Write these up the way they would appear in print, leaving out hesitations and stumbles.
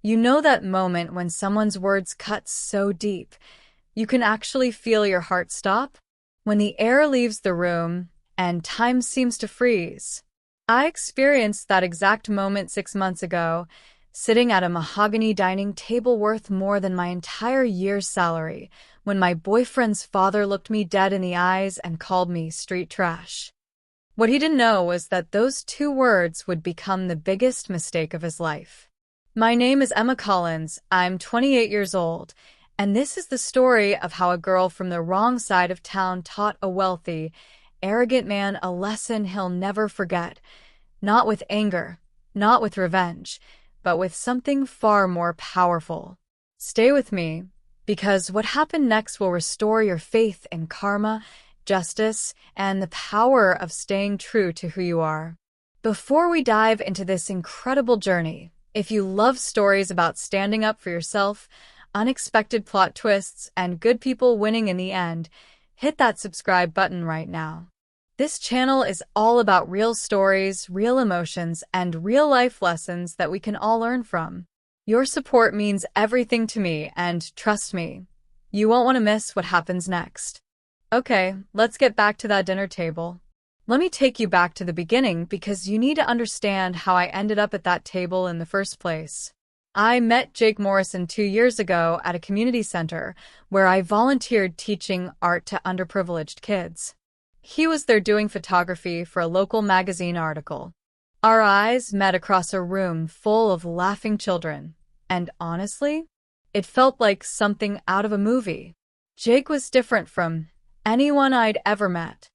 You know that moment when someone's words cut so deep, you can actually feel your heart stop? When the air leaves the room and time seems to freeze. I experienced that exact moment 6 months ago, sitting at a mahogany dining table worth more than my entire year's salary, when my boyfriend's father looked me dead in the eyes and called me street trash. What he didn't know was that those 2 words would become the biggest mistake of his life. My name is Emma Collins, I'm 28 years old, and this is the story of how a girl from the wrong side of town taught a wealthy, arrogant man a lesson he'll never forget. Not with anger, not with revenge, but with something far more powerful. Stay with me, because what happened next will restore your faith in karma, justice, and the power of staying true to who you are. Before we dive into this incredible journey, if you love stories about standing up for yourself, unexpected plot twists, and good people winning in the end, hit that subscribe button right now. This channel is all about real stories, real emotions, and real-life lessons that we can all learn from. Your support means everything to me, and trust me, you won't want to miss what happens next. Okay, let's get back to that dinner table. Let me take you back to the beginning because you need to understand how I ended up at that table in the first place. I met Jake Morrison 2 years ago at a community center where I volunteered teaching art to underprivileged kids. He was there doing photography for a local magazine article. Our eyes met across a room full of laughing children, and honestly, it felt like something out of a movie. Jake was different from anyone I'd ever met.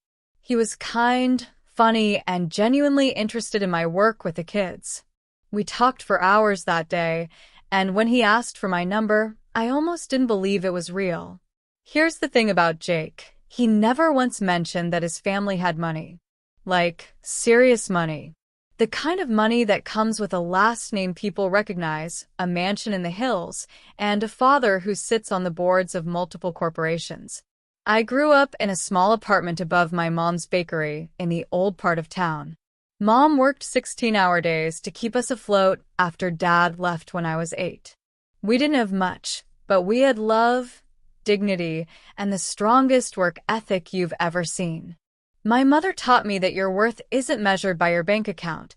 He was kind, funny, and genuinely interested in my work with the kids. We talked for hours that day, and when he asked for my number, I almost didn't believe it was real. Here's the thing about Jake. He never once mentioned that his family had money. Like, serious money. The kind of money that comes with a last name people recognize, a mansion in the hills, and a father who sits on the boards of multiple corporations. I grew up in a small apartment above my mom's bakery in the old part of town. Mom worked 16-hour days to keep us afloat after Dad left when I was 8. We didn't have much, but we had love, dignity, and the strongest work ethic you've ever seen. My mother taught me that your worth isn't measured by your bank account.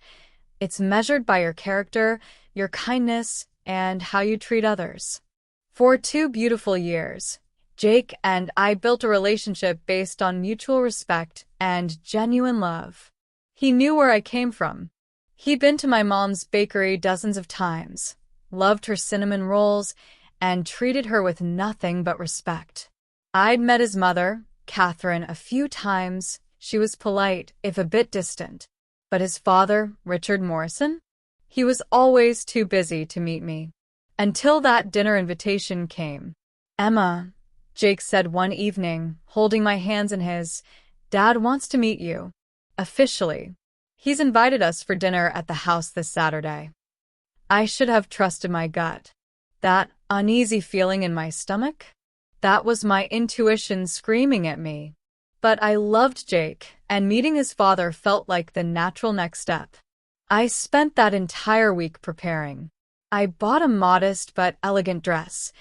It's measured by your character, your kindness, and how you treat others. For 2 beautiful years, Jake and I built a relationship based on mutual respect and genuine love. He knew where I came from. He'd been to my mom's bakery dozens of times, loved her cinnamon rolls, and treated her with nothing but respect. I'd met his mother, Catherine, a few times. She was polite, if a bit distant. But his father, Richard Morrison? He was always too busy to meet me. Until that dinner invitation came. "Emma," Jake said one evening, holding my hands in his, "Dad wants to meet you. Officially. He's invited us for dinner at the house this Saturday." I should have trusted my gut. That uneasy feeling in my stomach? That was my intuition screaming at me. But I loved Jake, and meeting his father felt like the natural next step. I spent that entire week preparing. I bought a modest but elegant dress.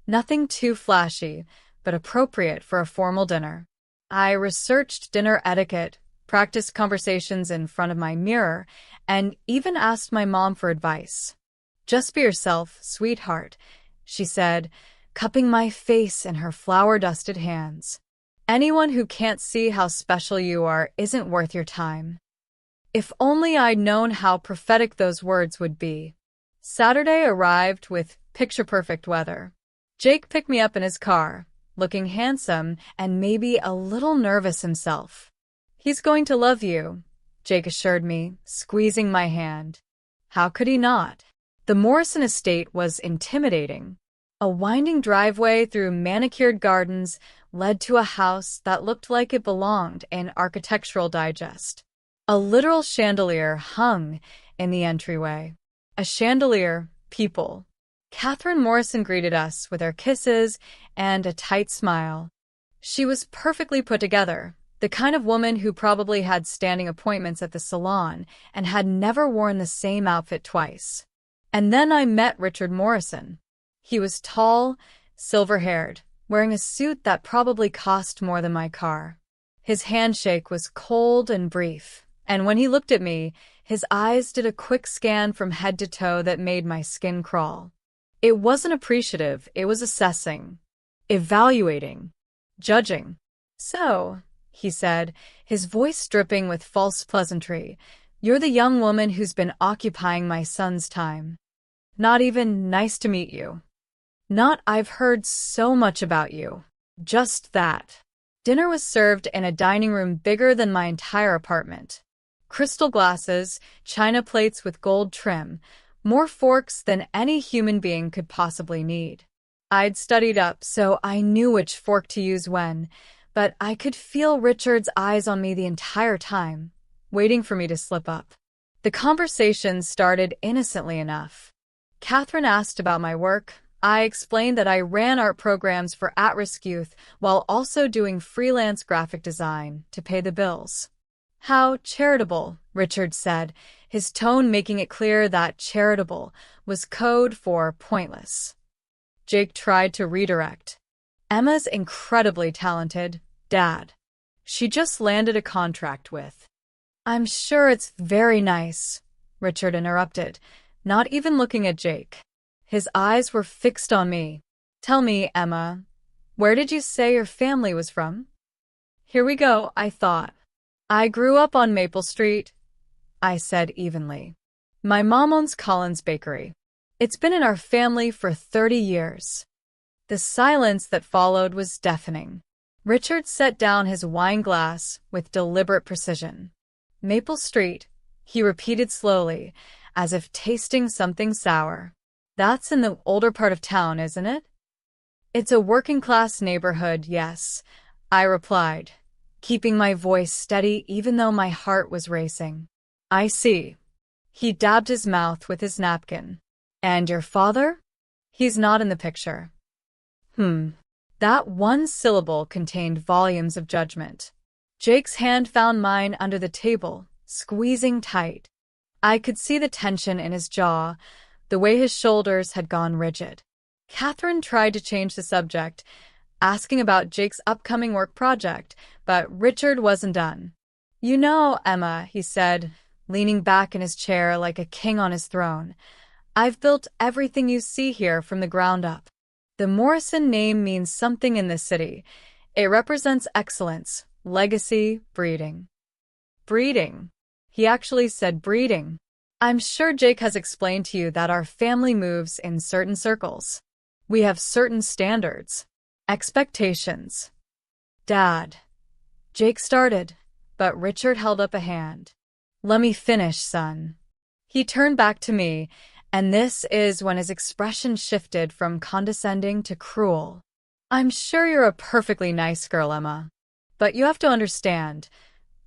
Nothing too flashy, but appropriate for a formal dinner. I researched dinner etiquette, practiced conversations in front of my mirror, and even asked my mom for advice. "Just be yourself, sweetheart," she said, cupping my face in her flour-dusted hands. "Anyone who can't see how special you are isn't worth your time." If only I'd known how prophetic those words would be. Saturday arrived with picture-perfect weather. Jake picked me up in his car, looking handsome and maybe a little nervous himself. "He's going to love you," Jake assured me, squeezing my hand. How could he not? The Morrison estate was intimidating. A winding driveway through manicured gardens led to a house that looked like it belonged in Architectural Digest. A literal chandelier hung in the entryway. A chandelier, people. Catherine Morrison greeted us with her kisses and a tight smile. She was perfectly put together, the kind of woman who probably had standing appointments at the salon and had never worn the same outfit twice. And then I met Richard Morrison. He was tall, silver-haired, wearing a suit that probably cost more than my car. His handshake was cold and brief, and when he looked at me, his eyes did a quick scan from head to toe that made my skin crawl. It wasn't appreciative, it was assessing, evaluating, judging. "So," he said, his voice dripping with false pleasantry, "you're the young woman who's been occupying my son's time. Not even nice to meet you. Not I've heard so much about you. Just that." Dinner was served in a dining room bigger than my entire apartment. Crystal glasses, china plates with gold trim, more forks than any human being could possibly need. I'd studied up, so I knew which fork to use when, but I could feel Richard's eyes on me the entire time, waiting for me to slip up. The conversation started innocently enough. Catherine asked about my work. I explained that I ran art programs for at-risk youth while also doing freelance graphic design to pay the bills. "How charitable," Richard said, his tone making it clear that charitable was code for pointless. Jake tried to redirect. "Emma's incredibly talented, Dad. She just landed a contract with—" "I'm sure it's very nice," Richard interrupted, not even looking at Jake. His eyes were fixed on me. "Tell me, Emma, where did you say your family was from?" Here we go, I thought. "I grew up on Maple Street," I said evenly. "My mom owns Collins Bakery. It's been in our family for 30 years. The silence that followed was deafening. Richard set down his wine glass with deliberate precision. "Maple Street," he repeated slowly, as if tasting something sour. "That's in the older part of town, isn't it?" "It's a working-class neighborhood, yes," I replied, keeping my voice steady even though my heart was racing. "I see." He dabbed his mouth with his napkin. "And your father?" "He's not in the picture." That one syllable contained volumes of judgment. Jake's hand found mine under the table, squeezing tight. I could see the tension in his jaw, the way his shoulders had gone rigid. Catherine tried to change the subject, asking about Jake's upcoming work project, but Richard wasn't done. "You know, Emma," he said, leaning back in his chair like a king on his throne, "I've built everything you see here from the ground up. The Morrison name means something in this city. It represents excellence, legacy, breeding." Breeding. He actually said breeding. "I'm sure Jake has explained to you that our family moves in certain circles. We have certain standards, expectations." "Dad," Jake started, but Richard held up a hand. "Let me finish, son." He turned back to me, and this is when his expression shifted from condescending to cruel. "I'm sure you're a perfectly nice girl, Emma. But you have to understand,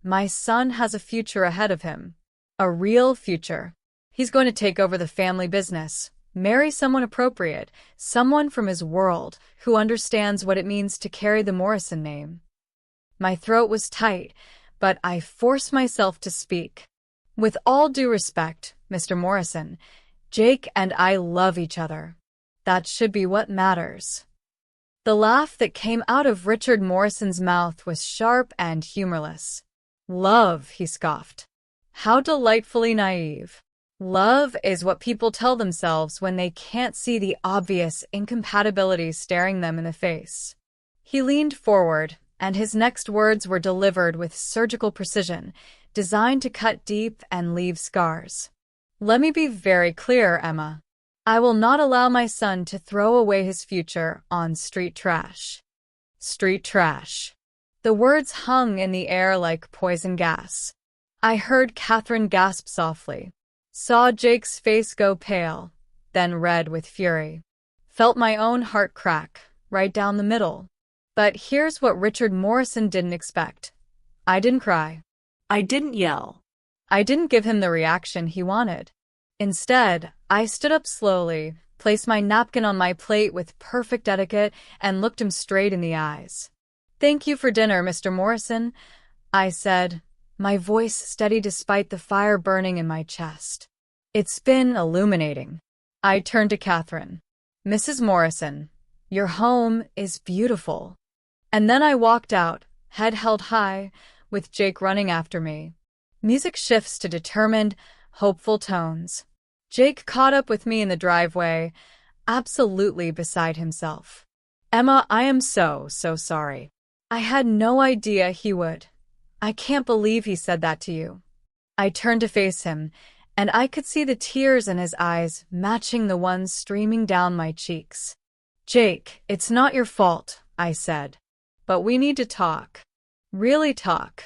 my son has a future ahead of him. A real future. He's going to take over the family business, marry someone appropriate, someone from his world, who understands what it means to carry the Morrison name." My throat was tight, but I forced myself to speak. "With all due respect, Mr. Morrison, Jake and I love each other. That should be what matters." The laugh that came out of Richard Morrison's mouth was sharp and humorless. "Love," he scoffed. "How delightfully naive. Love is what people tell themselves when they can't see the obvious incompatibilities staring them in the face." He leaned forward, and his next words were delivered with surgical precision, designed to cut deep and leave scars. "Let me be very clear, Emma. I will not allow my son to throw away his future on street trash." Street trash. The words hung in the air like poison gas. I heard Catherine gasp softly, saw Jake's face go pale, then red with fury, felt my own heart crack, right down the middle. But here's what Richard Morrison didn't expect. I didn't cry. I didn't yell. I didn't give him the reaction he wanted. Instead, I stood up slowly, placed my napkin on my plate with perfect etiquette, and looked him straight in the eyes. "Thank you for dinner, Mr. Morrison," I said, my voice steady despite the fire burning in my chest. "It's been illuminating." I turned to Catherine. Mrs. Morrison, your home is beautiful. And then I walked out, head held high, with Jake running after me. Music shifts to determined, hopeful tones. Jake caught up with me in the driveway, absolutely beside himself. Emma, I am so sorry. I had no idea he would. I can't believe he said that to you. I turned to face him, and I could see the tears in his eyes matching the ones streaming down my cheeks. Jake, it's not your fault, I said. But we need to talk. Really talk.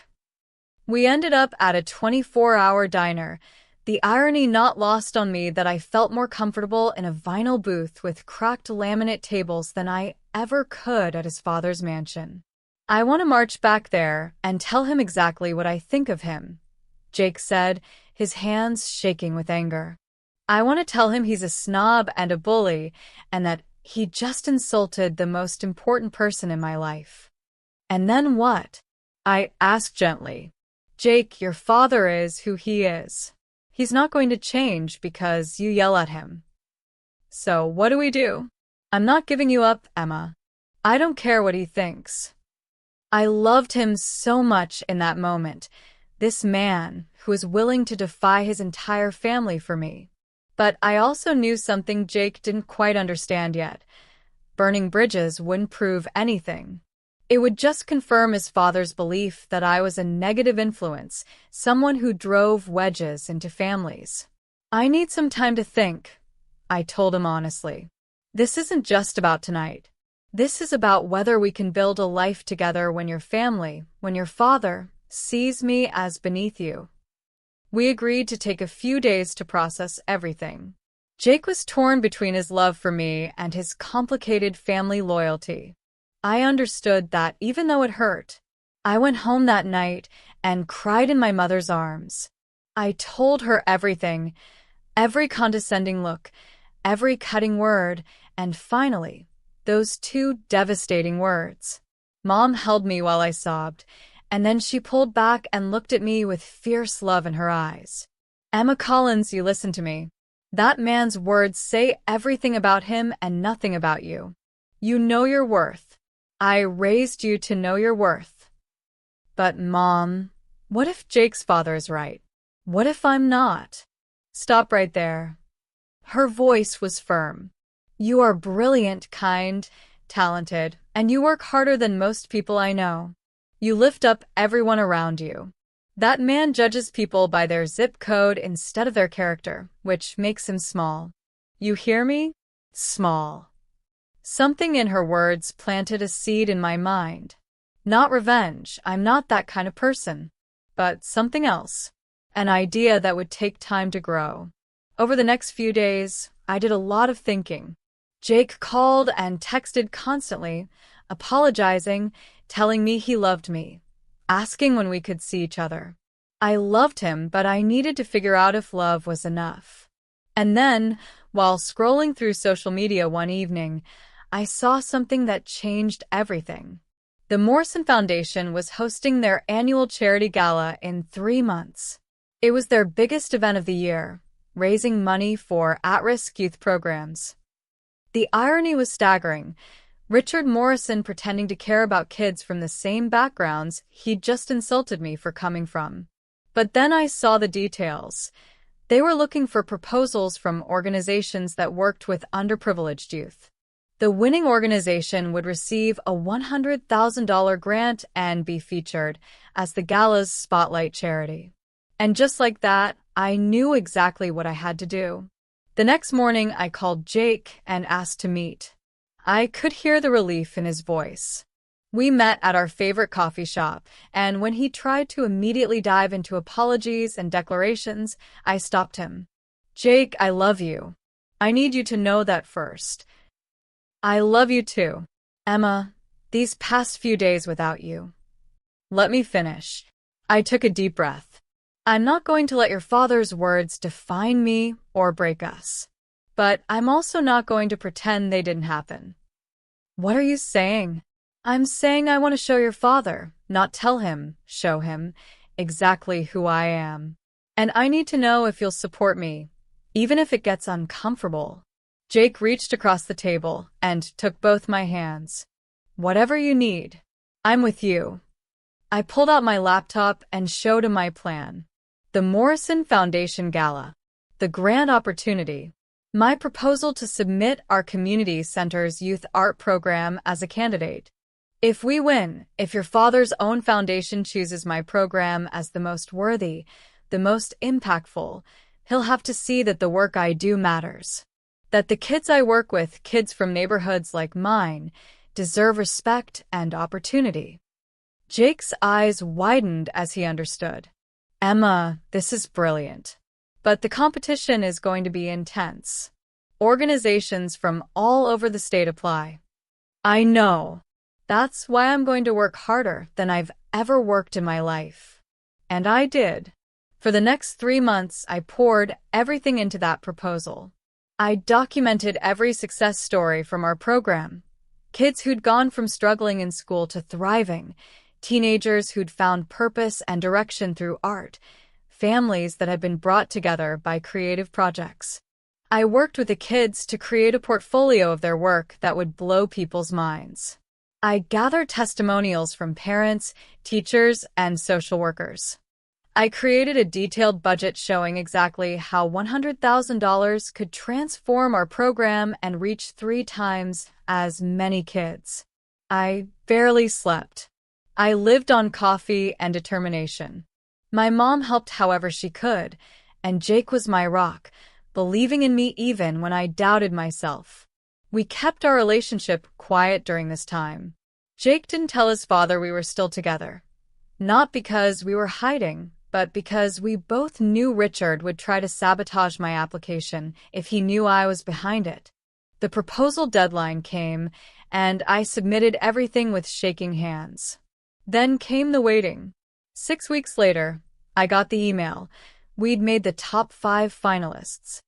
We ended up at a 24-hour diner, the irony not lost on me that I felt more comfortable in a vinyl booth with cracked laminate tables than I ever could at his father's mansion. I want to march back there and tell him exactly what I think of him, Jake said, his hands shaking with anger. I want to tell him he's a snob and a bully, and that he just insulted the most important person in my life. And then what? I asked gently. Jake, your father is who he is. He's not going to change because you yell at him. So what do we do? I'm not giving you up, Emma. I don't care what he thinks. I loved him so much in that moment, this man who was willing to defy his entire family for me. But I also knew something Jake didn't quite understand yet. Burning bridges wouldn't prove anything. It would just confirm his father's belief that I was a negative influence, someone who drove wedges into families. I need some time to think, I told him honestly. This isn't just about tonight. This is about whether we can build a life together when your family, when your father, sees me as beneath you. We agreed to take a few days to process everything. Jake was torn between his love for me and his complicated family loyalty. I understood that even though it hurt. I went home that night and cried in my mother's arms. I told her everything, every condescending look, every cutting word, and finally, those two devastating words. Mom held me while I sobbed, and then she pulled back and looked at me with fierce love in her eyes. Emma Collins, you listen to me. That man's words say everything about him and nothing about you. You know your worth. I raised you to know your worth. But, Mom, what if Jake's father is right? What if I'm not? Stop right there. Her voice was firm. You are brilliant, kind, talented, and you work harder than most people I know. You lift up everyone around you. That man judges people by their zip code instead of their character, which makes him small. You hear me? Small. Something in her words planted a seed in my mind. Not revenge, I'm not that kind of person. But something else. An idea that would take time to grow. Over the next few days, I did a lot of thinking. Jake called and texted constantly, apologizing, telling me he loved me, asking when we could see each other. I loved him, but I needed to figure out if love was enough. And then, while scrolling through social media one evening, I saw something that changed everything. The Morrison Foundation was hosting their annual charity gala in 3 months. It was their biggest event of the year, raising money for at-risk youth programs. The irony was staggering. Richard Morrison pretending to care about kids from the same backgrounds he'd just insulted me for coming from. But then I saw the details. They were looking for proposals from organizations that worked with underprivileged youth. The winning organization would receive a $100,000 grant and be featured as the gala's spotlight charity. And just like that, I knew exactly what I had to do. The next morning, I called Jake and asked to meet. I could hear the relief in his voice. We met at our favorite coffee shop, and when he tried to immediately dive into apologies and declarations, I stopped him. Jake, I love you. I need you to know that first. I love you too. Emma, these past few days without you. Let me finish. I took a deep breath. I'm not going to let your father's words define me or break us. But I'm also not going to pretend they didn't happen. What are you saying? I'm saying I want to show your father, not tell him, show him, exactly who I am. And I need to know if you'll support me, even if it gets uncomfortable. Jake reached across the table and took both my hands. Whatever you need, I'm with you. I pulled out my laptop and showed him my plan. The Morrison Foundation Gala. The grand opportunity. My proposal to submit our community center's youth art program as a candidate. If we win, if your father's own foundation chooses my program as the most worthy, the most impactful, he'll have to see that the work I do matters. That the kids I work with, kids from neighborhoods like mine, deserve respect and opportunity. Jake's eyes widened as he understood. Emma, this is brilliant. But the competition is going to be intense. Organizations from all over the state apply. I know. That's why I'm going to work harder than I've ever worked in my life. And I did. For the next 3 months, I poured everything into that proposal. I documented every success story from our program. Kids who'd gone from struggling in school to thriving, teenagers who'd found purpose and direction through art, families that had been brought together by creative projects. I worked with the kids to create a portfolio of their work that would blow people's minds. I gathered testimonials from parents, teachers, and social workers. I created a detailed budget showing exactly how $100,000 could transform our program and reach 3 times as many kids. I barely slept. I lived on coffee and determination. My mom helped however she could, and Jake was my rock, believing in me even when I doubted myself. We kept our relationship quiet during this time. Jake didn't tell his father we were still together. Not because we were hiding, but because we both knew Richard would try to sabotage my application if he knew I was behind it. The proposal deadline came, and I submitted everything with shaking hands. Then came the waiting. 6 weeks later, I got the email. We'd made the top 5 finalists.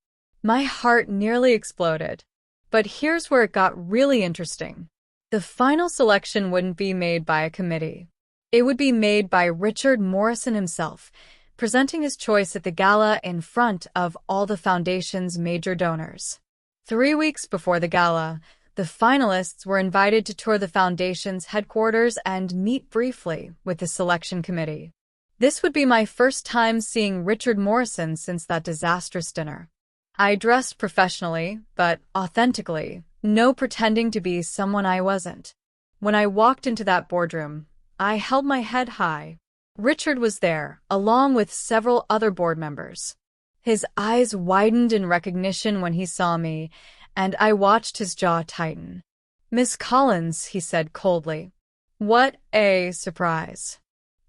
My heart nearly exploded. But here's where it got really interesting. The final selection wouldn't be made by a committee. It would be made by Richard Morrison himself, presenting his choice at the gala in front of all the foundation's major donors. 3 weeks before the gala, the finalists were invited to tour the foundation's headquarters and meet briefly with the selection committee. This would be my first time seeing Richard Morrison since that disastrous dinner. I dressed professionally, but authentically, no pretending to be someone I wasn't. When I walked into that boardroom, I held my head high. Richard was there, along with several other board members. His eyes widened in recognition when he saw me, and I watched his jaw tighten. "Miss Collins," he said coldly. "What a surprise."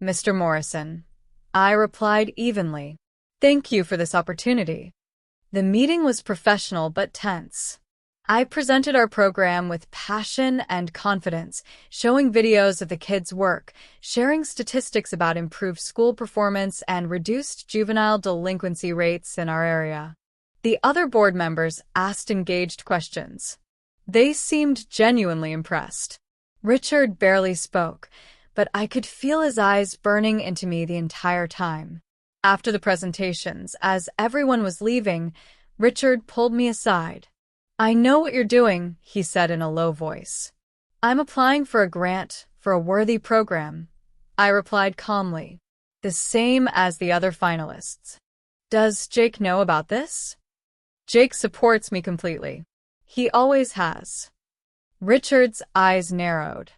"Mr. Morrison," I replied evenly. "Thank you for this opportunity." The meeting was professional but tense. I presented our program with passion and confidence, showing videos of the kids' work, sharing statistics about improved school performance and reduced juvenile delinquency rates in our area. The other board members asked engaged questions. They seemed genuinely impressed. Richard barely spoke, but I could feel his eyes burning into me the entire time. After the presentations, as everyone was leaving, Richard pulled me aside. "I know what you're doing," he said in a low voice. "I'm applying for a grant for a worthy program," I replied calmly. "The same as the other finalists." "Does Jake know about this?" "Jake supports me completely. He always has." Richard's eyes narrowed.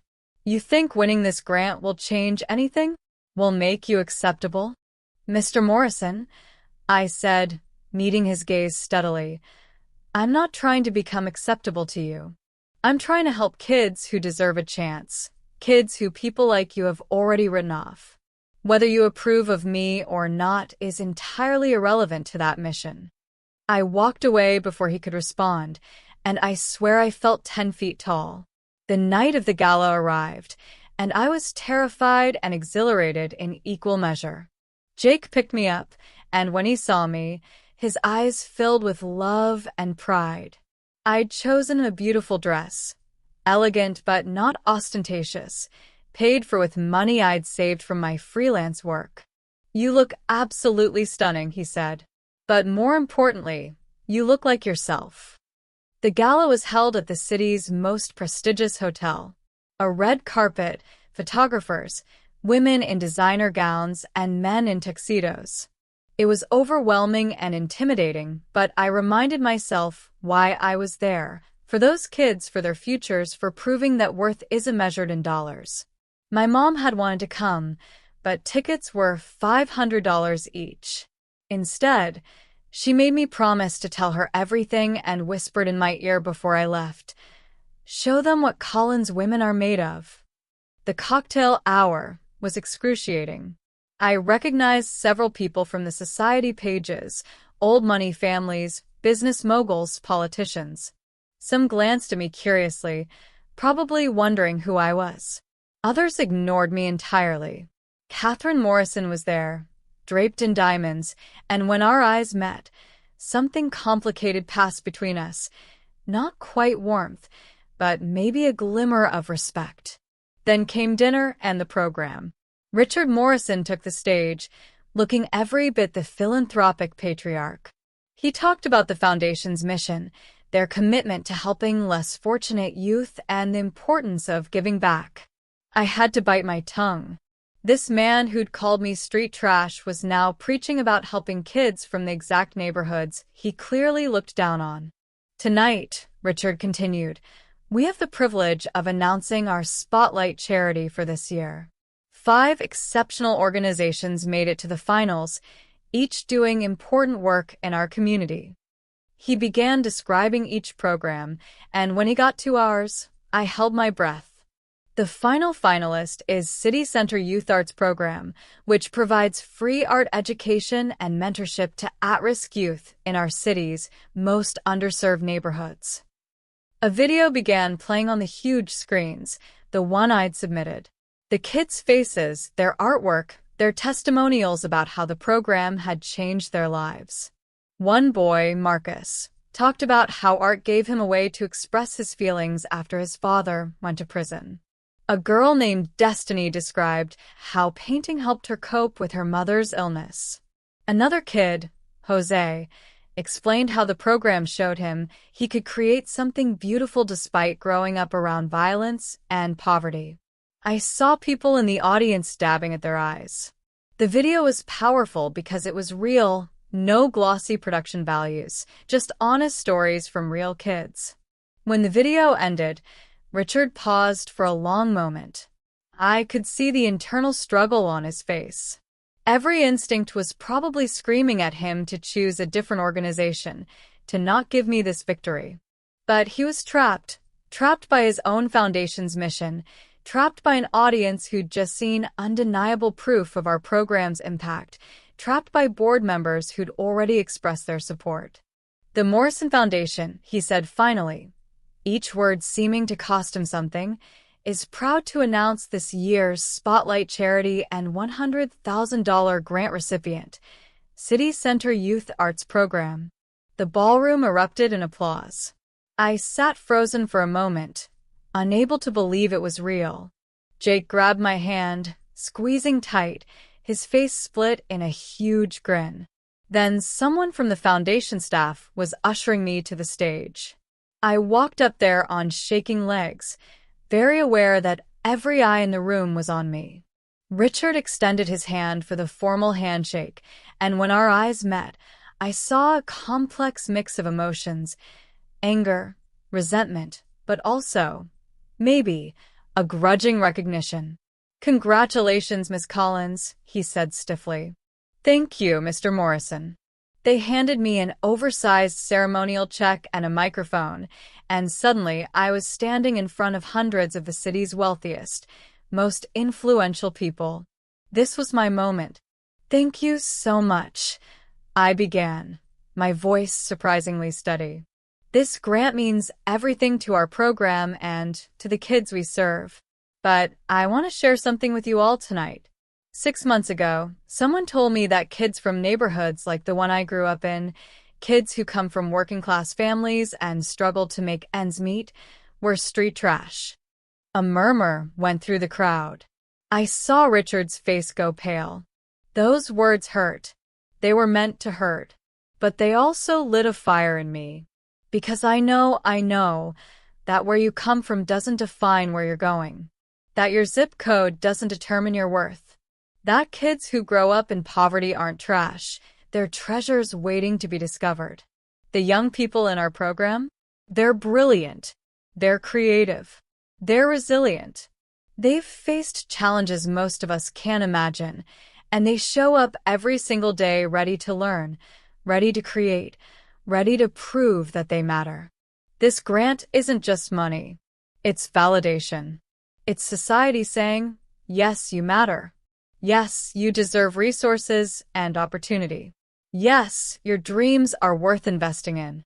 "You think winning this grant will change anything? Will make you acceptable?" "Mr. Morrison," I said, meeting his gaze steadily, "I'm not trying to become acceptable to you. I'm trying to help kids who deserve a chance, kids who people like you have already written off. Whether you approve of me or not is entirely irrelevant to that mission." I walked away before he could respond, and I swear I felt 10 feet tall. The night of the gala arrived, and I was terrified and exhilarated in equal measure. Jake picked me up, and when he saw me, his eyes filled with love and pride. I'd chosen a beautiful dress, elegant but not ostentatious, paid for with money I'd saved from my freelance work. "You look absolutely stunning," he said. "But more importantly, You look like yourself." The gala was held at the city's most prestigious hotel. A red carpet, photographers, women in designer gowns, and men in tuxedos. It was overwhelming and intimidating, but I reminded myself why I was there. For those kids, for their futures, for proving that worth isn't measured in dollars. My mom had wanted to come, but tickets were $500 each. Instead, she made me promise to tell her everything and whispered in my ear before I left, "Show them what Collins women are made of." The cocktail hour was excruciating. I recognized several people from the society pages, old money families, business moguls, politicians. Some glanced at me curiously, probably wondering who I was. Others ignored me entirely. Catherine Morrison was there, draped in diamonds, and when our eyes met, something complicated passed between us. Not quite warmth, but maybe a glimmer of respect. Then came dinner and the program. Richard Morrison took the stage, looking every bit the philanthropic patriarch. He talked about the Foundation's mission, their commitment to helping less fortunate youth, and the importance of giving back. I had to bite my tongue. This man who'd called me street trash was now preaching about helping kids from the exact neighborhoods he clearly looked down on. "Tonight," Richard continued, "we have the privilege of announcing our Spotlight charity for this year. 5 exceptional organizations made it to the finals, each doing important work in our community." He began describing each program, and when he got to ours, I held my breath. The final finalist is City Center Youth Arts Program, which provides free art education and mentorship to at-risk youth in our city's most underserved neighborhoods. A video began playing on the huge screens, the one I'd submitted. The kids' faces, their artwork, their testimonials about how the program had changed their lives. One boy, Marcus, talked about how art gave him a way to express his feelings after his father went to prison. A girl named Destiny described how painting helped her cope with her mother's illness. Another kid, Jose, explained how the program showed him he could create something beautiful despite growing up around violence and poverty. I saw people in the audience dabbing at their eyes. The video was powerful because it was real. No glossy production values, just honest stories from real kids. When the video ended, Richard paused for a long moment. I could see the internal struggle on his face. Every instinct was probably screaming at him to choose a different organization, to not give me this victory. But he was trapped by his own foundation's mission, trapped by an audience who'd just seen undeniable proof of our program's impact, trapped by board members who'd already expressed their support. "The Morrison Foundation," he said finally, each word seeming to cost him something, "is proud to announce this year's Spotlight charity and $100,000 grant recipient, City Center Youth Arts Program." The ballroom erupted in applause. I sat frozen for a moment, unable to believe it was real. Jake grabbed my hand, squeezing tight, his face split in a huge grin. Then someone from the foundation staff was ushering me to the stage. I walked up there on shaking legs, very aware that every eye in the room was on me. Richard extended his hand for the formal handshake, and when our eyes met, I saw a complex mix of emotions: anger, resentment, but also, maybe, a grudging recognition. "Congratulations, Miss Collins," he said stiffly. "Thank you, Mr. Morrison." They handed me an oversized ceremonial check and a microphone, and suddenly I was standing in front of hundreds of the city's wealthiest, most influential people. This was my moment. "Thank you so much," I began, my voice surprisingly steady. "This grant means everything to our program and to the kids we serve. But I want to share something with you all tonight. 6 months ago, someone told me that kids from neighborhoods like the one I grew up in, kids who come from working-class families and struggle to make ends meet, were street trash." A murmur went through the crowd. I saw Richard's face go pale. Those words hurt. They were meant to hurt. but they also lit a fire in me. Because I know that where you come from doesn't define where you're going. That your zip code doesn't determine your worth. That kids who grow up in poverty aren't trash. They're treasures waiting to be discovered. The young people in our program, they're brilliant. They're creative. They're resilient. They've faced challenges most of us can't imagine, and they show up every single day ready to learn, ready to create, ready to prove that they matter. This grant isn't just money. It's validation. It's society saying, yes, you matter. Yes, you deserve resources and opportunity. Yes, your dreams are worth investing in.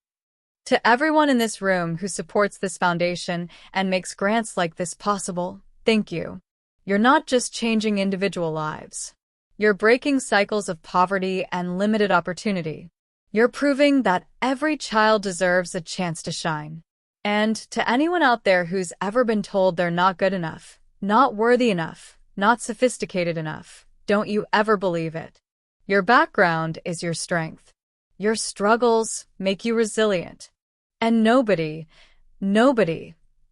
To everyone in this room who supports this foundation and makes grants like this possible, thank you. You're not just changing individual lives. You're breaking cycles of poverty and limited opportunity. You're proving that every child deserves a chance to shine. And to anyone out there who's ever been told they're not good enough, not worthy enough, not sophisticated enough, don't you ever believe it. Your background is your strength. Your struggles make you resilient. And nobody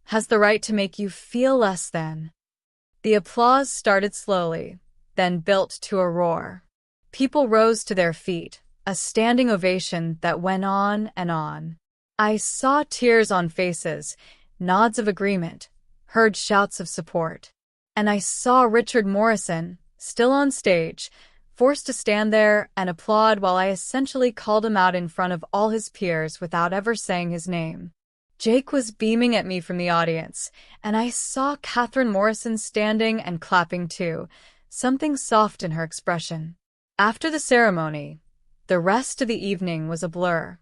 has the right to make you feel less than. The applause started slowly, then built to a roar. People rose to their feet, a standing ovation that went on and on. I saw tears on faces, nods of agreement, heard shouts of support. And I saw Richard Morrison, still on stage, forced to stand there and applaud while I essentially called him out in front of all his peers without ever saying his name. Jake was beaming at me from the audience, and I saw Catherine Morrison standing and clapping too, something soft in her expression. After the ceremony, the rest of the evening was a blur.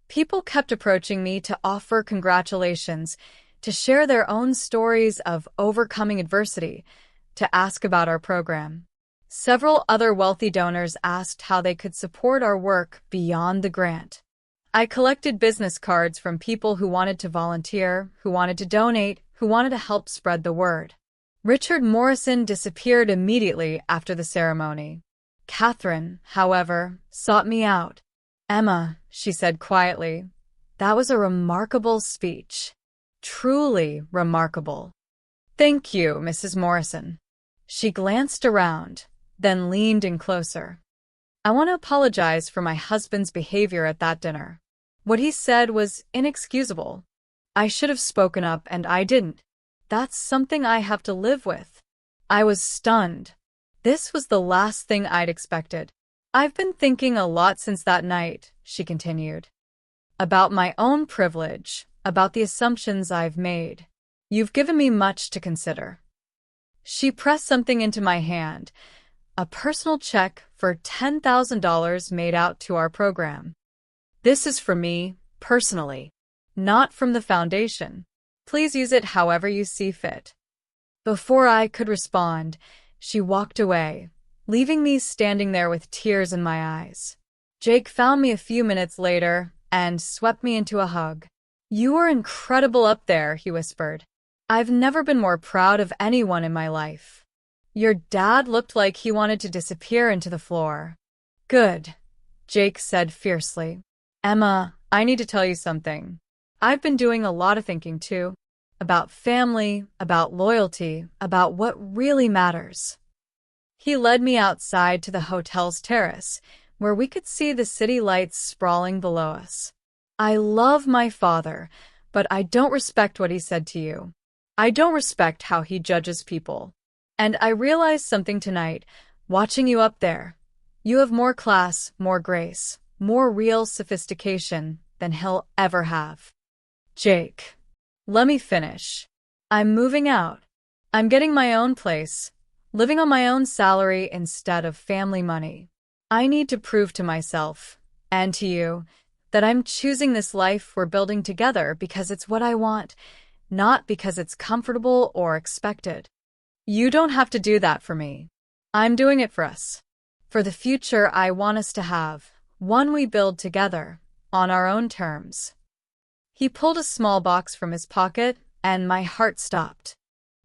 People kept approaching me to offer congratulations, to share their own stories of overcoming adversity, to ask about our program. Several other wealthy donors asked how they could support our work beyond the grant. I collected business cards from people who wanted to volunteer, who wanted to donate, who wanted to help spread the word. Richard Morrison disappeared immediately after the ceremony. Catherine, however, sought me out. "Emma," she said quietly, "that was a remarkable speech. Truly remarkable." "Thank you, Mrs. Morrison." She glanced around, then leaned in closer. "I want to apologize for my husband's behavior at that dinner. What he said was inexcusable. I should have spoken up and I didn't. That's something I have to live with." I was stunned. This was the last thing I'd expected. "I've been thinking a lot since that night," she continued. "About my own privilege, about the assumptions I've made. You've given me much to consider." She pressed something into my hand, a personal check for $10,000 made out to our program. "This is for me, personally, not from the foundation. Please use it however you see fit." Before I could respond, she walked away, leaving me standing there with tears in my eyes. Jake found me a few minutes later and swept me into a hug. "You were incredible up there," he whispered. "I've never been more proud of anyone in my life. Your dad looked like he wanted to disappear into the floor." "Good," Jake said fiercely. "Emma, I need to tell you something. I've been doing a lot of thinking too. About family, about loyalty, about what really matters." He led me outside to the hotel's terrace, where we could see the city lights sprawling below us. "I love my father, but I don't respect what he said to you. I don't respect how he judges people. And I realized something tonight, watching you up there. You have more class, more grace, more real sophistication than he'll ever have." "Jake, let me finish. I'm moving out. I'm getting my own place, living on my own salary instead of family money. I need to prove to myself, and to you, that I'm choosing this life we're building together because it's what I want, not because it's comfortable or expected. You don't have to do that for me. I'm doing it for us. For the future I want us to have, one we build together, on our own terms." He pulled a small box from his pocket, and my heart stopped.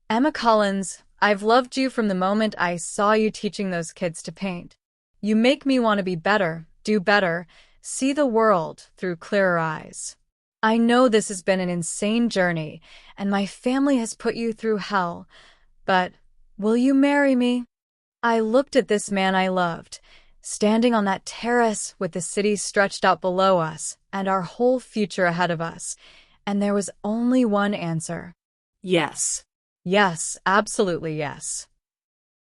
"Emma Collins, I've loved you from the moment I saw you teaching those kids to paint. You make me want to be better, do better, see the world through clearer eyes. I know this has been an insane journey, and my family has put you through hell, but will you marry me? I looked at this man I loved, standing on that terrace with the city stretched out below us and our whole future ahead of us, and there was only one answer. Yes. Yes, absolutely yes.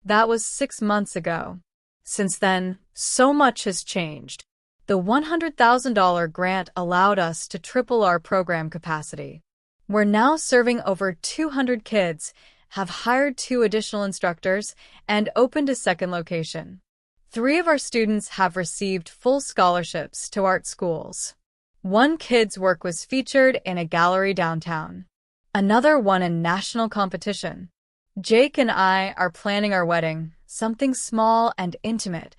That was 6 months ago. Since then, so much has changed. The $100,000 grant allowed us to triple our program capacity. We're now serving over 200 kids, have hired 2 additional instructors, and opened a second location. 3 of our students have received full scholarships to art schools. 1 kid's work was featured in a gallery downtown. Another won a national competition. Jake and I are planning our wedding, something small and intimate,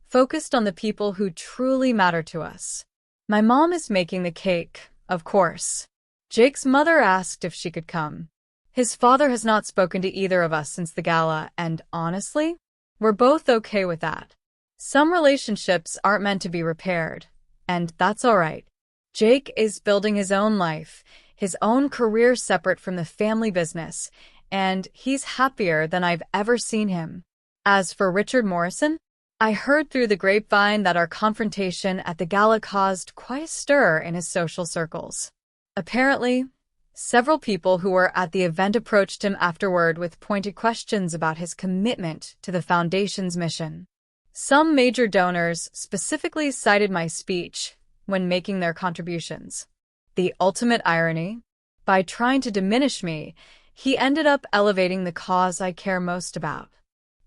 focused on the people who truly matter to us. My mom is making the cake, of course. Jake's mother asked if she could come. His father has not spoken to either of us since the gala, and honestly, we're both okay with that. Some relationships aren't meant to be repaired, and that's all right. Jake is building his own life, his own career separate from the family business, and he's happier than I've ever seen him. As for Richard Morrison, I heard through the grapevine that our confrontation at the gala caused quite a stir in his social circles. Apparently, several people who were at the event approached him afterward with pointed questions about his commitment to the foundation's mission. Some major donors specifically cited my speech when making their contributions. The ultimate irony, by trying to diminish me, he ended up elevating the cause I care most about.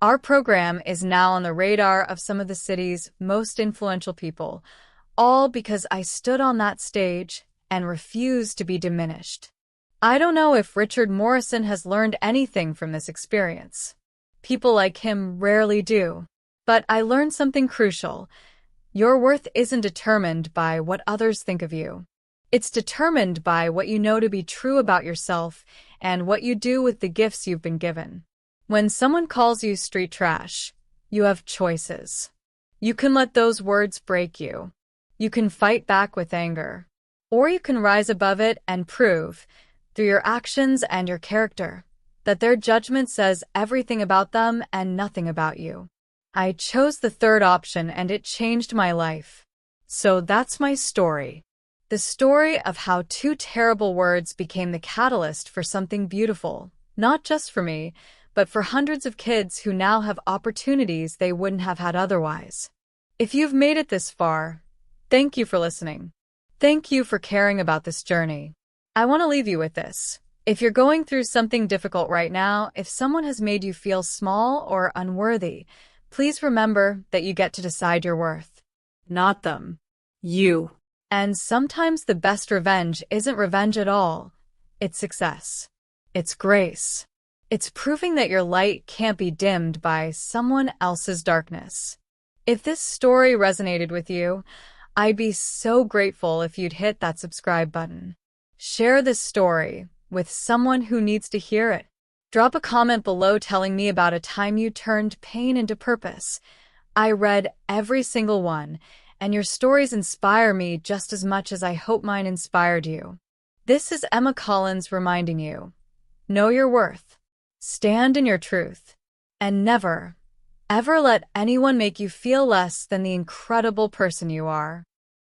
Our program is now on the radar of some of the city's most influential people, all because I stood on that stage and refused to be diminished. I don't know if Richard Morrison has learned anything from this experience. People like him rarely do. But I learned something crucial. Your worth isn't determined by what others think of you. It's determined by what you know to be true about yourself and what you do with the gifts you've been given. When someone calls you street trash, you have choices. You can let those words break you. You can fight back with anger. Or you can rise above it and prove, through your actions and your character, that their judgment says everything about them and nothing about you. I chose the third option and it changed my life. So that's my story. The story of how 2 terrible words became the catalyst for something beautiful, not just for me, but for hundreds of kids who now have opportunities they wouldn't have had otherwise. If you've made it this far, thank you for listening. Thank you for caring about this journey. I want to leave you with this. If you're going through something difficult right now, if someone has made you feel small or unworthy, please remember that you get to decide your worth. Not them. You. And sometimes the best revenge isn't revenge at all. It's success. It's grace. It's proving that your light can't be dimmed by someone else's darkness. If this story resonated with you, I'd be so grateful if you'd hit that subscribe button. Share this story with someone who needs to hear it. Drop a comment below telling me about a time you turned pain into purpose. I read every single one, and your stories inspire me just as much as I hope mine inspired you. This is Emma Collins reminding you, know your worth, stand in your truth, and never, ever let anyone make you feel less than the incredible person you are.